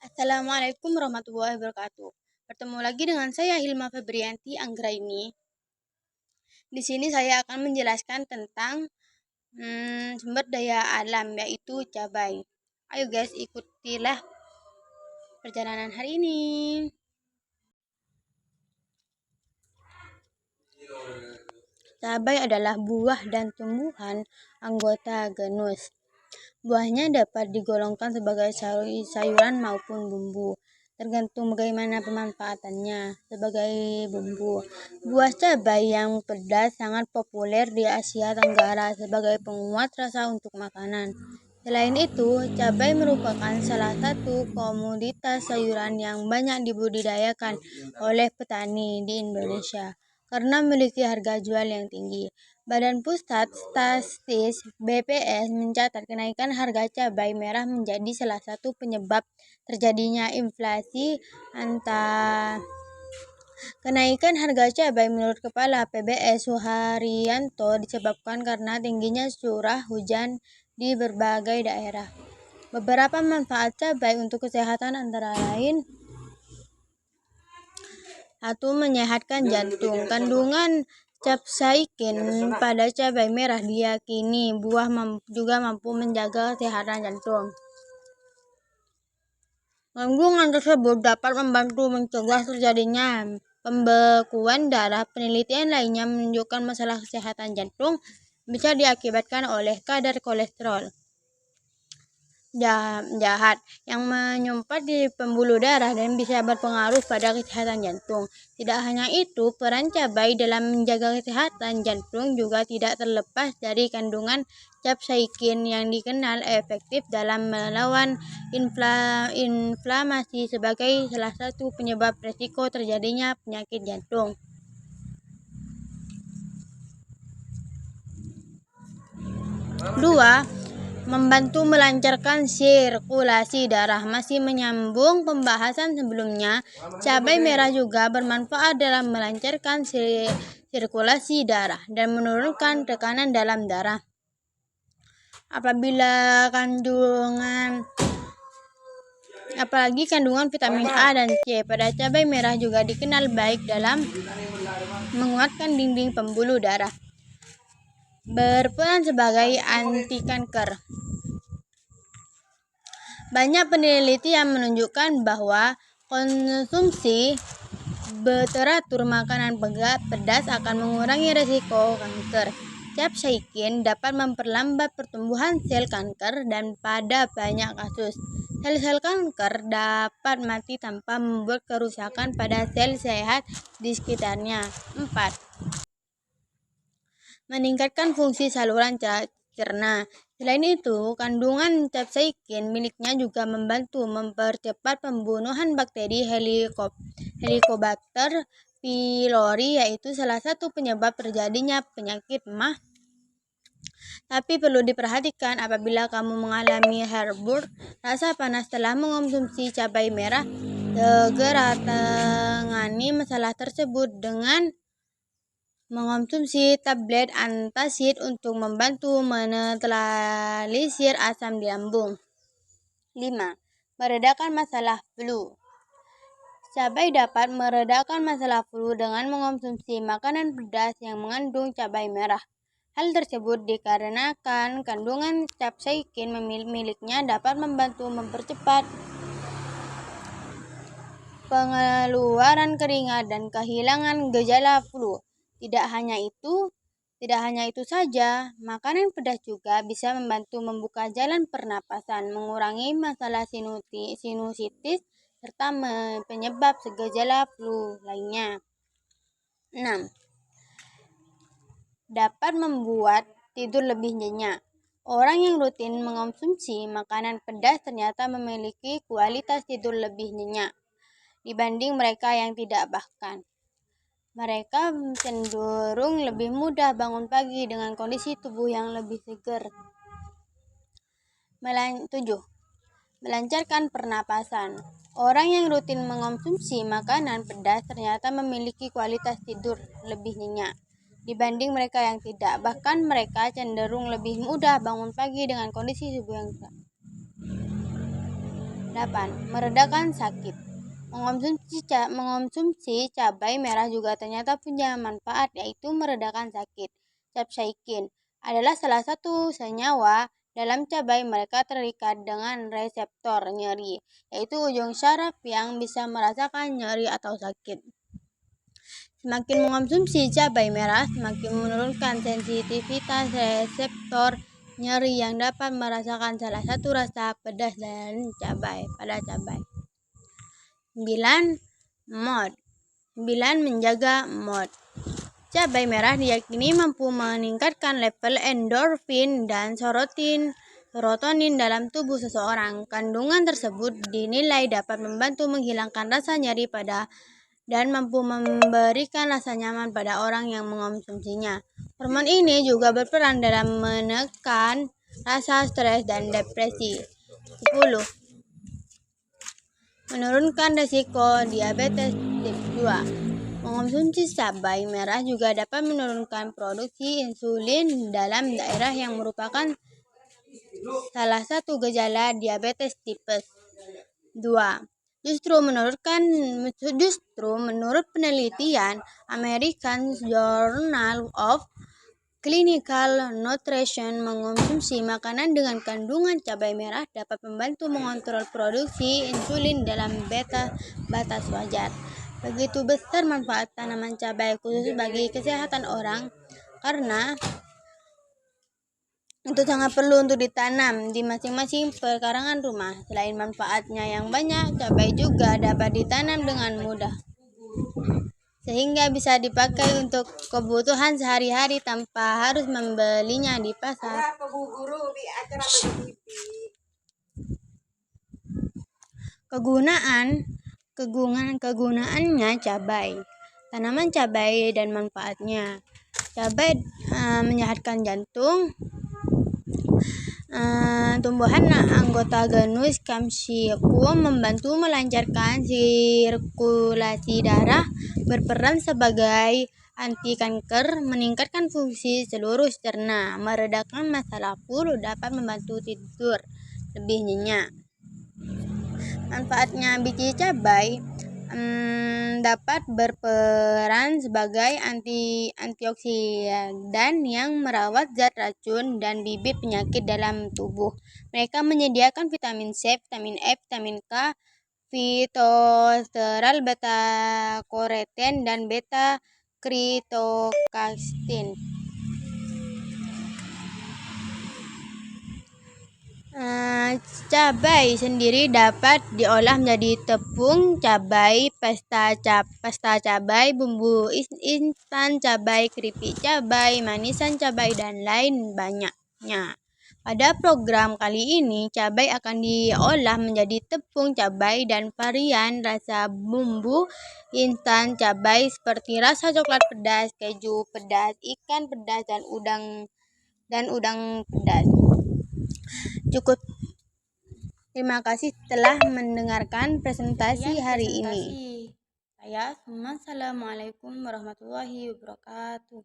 Assalamualaikum warahmatullahi wabarakatuh. Bertemu lagi dengan saya Hilma Febrianti Anggraini. Di sini saya akan menjelaskan tentang sumber daya alam, yaitu cabai. Ayo guys, ikutilah perjalanan hari ini. Cabai adalah buah dan tumbuhan anggota genus. Buahnya dapat digolongkan sebagai sayuran maupun bumbu, tergantung bagaimana pemanfaatannya. Sebagai bumbu, buah cabai yang pedas sangat populer di Asia Tenggara sebagai penguat rasa untuk makanan. Selain itu, cabai merupakan salah satu komoditas sayuran yang banyak dibudidayakan oleh petani di Indonesia karena memiliki harga jual yang tinggi. Badan Pusat Statistik (BPS) mencatat kenaikan harga cabai merah menjadi salah satu penyebab terjadinya inflasi. Kenaikan harga cabai menurut Kepala PBS Suharyanto disebabkan karena tingginya curah hujan di berbagai daerah. Beberapa manfaat cabai untuk kesehatan antara lain: 1. Menyehatkan jantung. Kandungan capsaicin pada cabai merah diyakini juga mampu menjaga kesehatan jantung. Kandungan tersebut dapat membantu mencegah terjadinya pembekuan darah. Penelitian lainnya menunjukkan masalah kesehatan jantung bisa diakibatkan oleh kadar kolesterol jahat yang menyumpat di pembuluh darah dan bisa berpengaruh pada kesehatan jantung. Tidak hanya itu, peran cabai dalam menjaga kesehatan jantung juga tidak terlepas dari kandungan capsaicin yang dikenal efektif dalam melawan inflamasi sebagai salah satu penyebab resiko terjadinya penyakit jantung. 2. Membantu melancarkan sirkulasi darah. Masih menyambung pembahasan sebelumnya, cabai merah juga bermanfaat dalam melancarkan sirkulasi darah dan menurunkan tekanan dalam darah. Apalagi kandungan vitamin A dan C pada cabai merah juga dikenal baik dalam menguatkan dinding pembuluh darah. Berperan sebagai anti kanker. Banyak penelitian menunjukkan bahwa konsumsi teratur makanan pedas akan mengurangi risiko kanker. Capsaicin dapat memperlambat pertumbuhan sel kanker dan pada banyak kasus, sel-sel kanker dapat mati tanpa membuat kerusakan pada sel sehat di sekitarnya. 4. Meningkatkan fungsi saluran cerna. Selain itu, kandungan capsaicin miliknya juga membantu mempercepat pembunuhan bakteri Helicobacter pylori, yaitu salah satu penyebab terjadinya penyakit MAH. Tapi perlu diperhatikan apabila kamu mengalami heartburn, rasa panas setelah mengonsumsi cabai merah, segera tangani masalah tersebut dengan mengonsumsi tablet antacid untuk membantu menetralisir asam di lambung. 5. Meredakan masalah flu. Cabai dapat meredakan masalah flu dengan mengonsumsi makanan pedas yang mengandung cabai merah. Hal tersebut dikarenakan kandungan capsaicin miliknya dapat membantu mempercepat pengeluaran keringat dan kehilangan gejala flu. Tidak hanya itu saja, makanan pedas juga bisa membantu membuka jalan pernapasan, mengurangi masalah sinusitis, serta penyebab gejala flu lainnya. 6. Dapat membuat tidur lebih nyenyak. Orang yang rutin mengonsumsi makanan pedas ternyata memiliki kualitas tidur lebih nyenyak dibanding mereka yang tidak. Bahkan mereka cenderung lebih mudah bangun pagi dengan kondisi tubuh yang lebih segar. 7. Melancarkan pernapasan. Orang yang rutin mengonsumsi makanan pedas ternyata memiliki kualitas tidur lebih nyenyak dibanding mereka yang tidak. Bahkan mereka cenderung lebih mudah bangun pagi dengan kondisi tubuh yang sehat. 8. Meredakan sakit. Mengonsumsi cabai merah juga ternyata punya manfaat, yaitu meredakan sakit. Capsaicin adalah salah satu senyawa dalam cabai. Mereka terikat dengan reseptor nyeri, yaitu ujung syaraf yang bisa merasakan nyeri atau sakit. Semakin mengonsumsi cabai merah, semakin menurunkan sensitivitas reseptor nyeri yang dapat merasakan salah satu rasa pedas pada cabai. 9. Mood. 9. Menjaga mood. Cabai merah diyakini mampu meningkatkan level endorfin dan serotonin dalam tubuh seseorang. Kandungan tersebut dinilai dapat membantu menghilangkan rasa nyeri dan mampu memberikan rasa nyaman pada orang yang mengonsumsinya. Hormon ini juga berperan dalam menekan rasa stres dan depresi. 10. Menurunkan risiko diabetes tip 2. Mengonsumsi cabai merah juga dapat menurunkan produksi insulin dalam daerah yang merupakan salah satu gejala diabetes tipes 2. Justru menurut penelitian American Journal of Clinical Nutrition, mengonsumsi makanan dengan kandungan cabai merah dapat membantu mengontrol produksi insulin dalam batas wajar. Begitu besar manfaat tanaman cabai khusus bagi kesehatan orang, karena itu sangat perlu untuk ditanam di masing-masing perkarangan rumah. Selain manfaatnya yang banyak, cabai juga dapat ditanam dengan mudah, sehingga bisa dipakai untuk kebutuhan sehari-hari tanpa harus membelinya di pasar. Kegunaannya cabai. Tanaman cabai dan manfaatnya. Cabai menyehatkan jantung. Tumbuhan anggota genus Capsicum membantu melancarkan sirkulasi darah, berperan sebagai anti kanker, meningkatkan fungsi seluruh cerna, meredakan masalah flu, dapat membantu tidur lebih nyenyak. Manfaatnya biji cabai dapat berperan sebagai antioksidan yang merawat zat racun dan bibit penyakit dalam tubuh. Mereka menyediakan vitamin C, vitamin E, vitamin K, fitosteral, beta-karoten, dan beta-ketoksin. Cabai sendiri dapat diolah menjadi tepung cabai, pasta cabai, bumbu instan cabai, keripik cabai, manisan cabai, dan lain banyaknya. Pada program kali ini, cabai akan diolah menjadi tepung cabai dan varian rasa bumbu instan cabai seperti rasa coklat pedas, keju pedas, ikan pedas, dan udang pedas. Cukup. Terima kasih telah mendengarkan presentasi hari ini. Assalamualaikum warahmatullahi wabarakatuh.